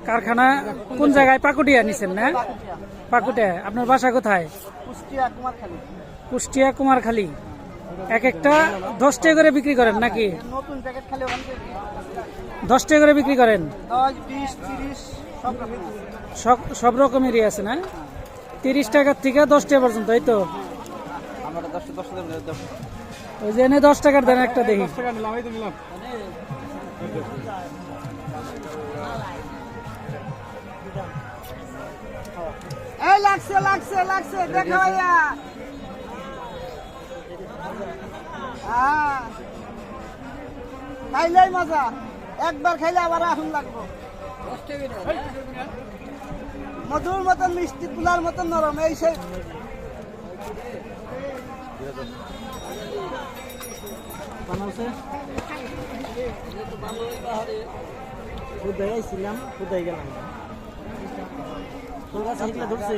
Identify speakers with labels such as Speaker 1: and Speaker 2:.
Speaker 1: কারখানা কোন জায়গায়? পাকুটিয়া নিছেন না? পাকুটিয়া। আপনার বাসা কোথায়? কুষ্টিয়া কুমারখালী। এক একটা 10 টাকা করে বিক্রি করেন নাকি? 10 টাকা করে বিক্রি করেন? সব রকমেরই আছে না? 30 টাকার থেকে 10 টাকা পর্যন্ত, এই তো? ওই যে এনে 10 টাকার দেন একটা দেখি।
Speaker 2: লাগছে লাগছে লাগছে, দেখো ভাইয়া। খাইলেই মজা, একবার খাইলে আবার এখন লাগবো। মধুর মতন মিষ্টি, তুলার মতন নরম, এই সেই
Speaker 3: খুদাই ছিলাম, খুদাই গেলাম। তোর কাছে ধরছে।